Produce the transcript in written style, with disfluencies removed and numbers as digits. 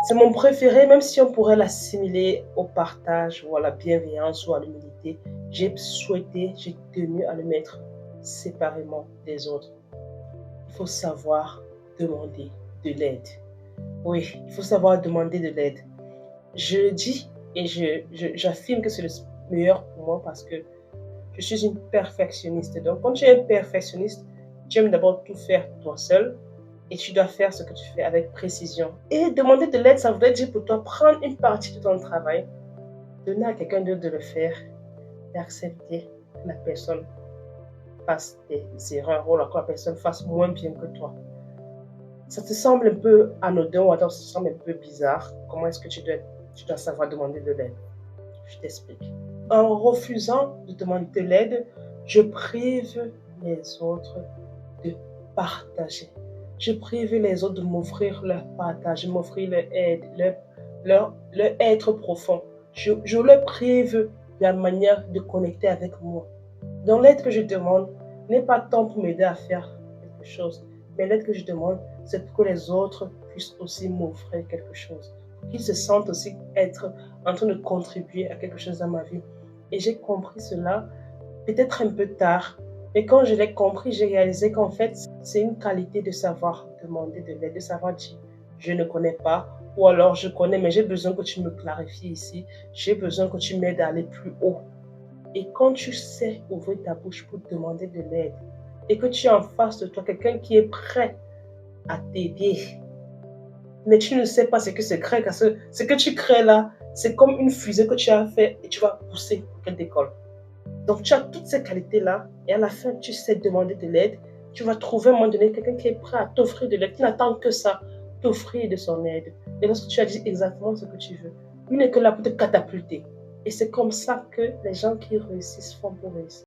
C'est mon préféré, même si on pourrait l'assimiler au partage ou à la bienveillance ou à l'humilité. J'ai tenu à le mettre séparément des autres. Il faut savoir demander de l'aide. Oui, il faut savoir demander de l'aide. Je le dis et j'affirme que c'est le meilleur pour moi parce que je suis une perfectionniste. Donc, quand tu es un perfectionniste, tu aimes d'abord tout faire toi seul et tu dois faire ce que tu fais avec précision. Et demander de l'aide, ça voudrait dire pour toi prendre une partie de ton travail, donner à quelqu'un d'autre de le faire et accepter que la personne fasse des erreurs ou que la personne fasse moins bien que toi. Ça te semble un peu anodin ou alors ça te semble un peu bizarre. Comment est-ce que tu dois savoir demander de l'aide? Je t'explique. En refusant de demander de l'aide, je prive les autres de partager. Je prive les autres de m'offrir leur partage, de m'offrir leur aide, leur être profond. Je leur prive de la manière de connecter avec moi. Donc l'aide que je demande n'est pas tant pour m'aider à faire quelque chose, mais l'aide que je demande, c'est pour que les autres puissent aussi m'offrir quelque chose, qu'ils se sentent aussi être en train de contribuer à quelque chose dans ma vie. Et j'ai compris cela peut-être un peu tard, mais quand je l'ai compris, j'ai réalisé qu'en fait, c'est une qualité de savoir demander de l'aide, de savoir dire je ne connais pas, ou alors je connais, mais j'ai besoin que tu me clarifies ici, j'ai besoin que tu m'aides à aller plus haut. Et quand tu sais ouvrir ta bouche pour demander de l'aide et que tu as en face de toi quelqu'un qui est prêt à t'aider, mais tu ne sais pas ce que c'est créer, parce que ce que tu crées là, c'est comme une fusée que tu as fait et tu vas pousser pour qu'elle décolle. Donc tu as toutes ces qualités-là et à la fin, tu sais demander de l'aide. Tu vas trouver à un moment donné quelqu'un qui est prêt à t'offrir de l'aide, qui n'attend que ça, t'offrir de son aide. Et lorsque tu as dit exactement ce que tu veux, lui n'est que là pour te catapulter. Et c'est comme ça que les gens qui réussissent font pour réussir.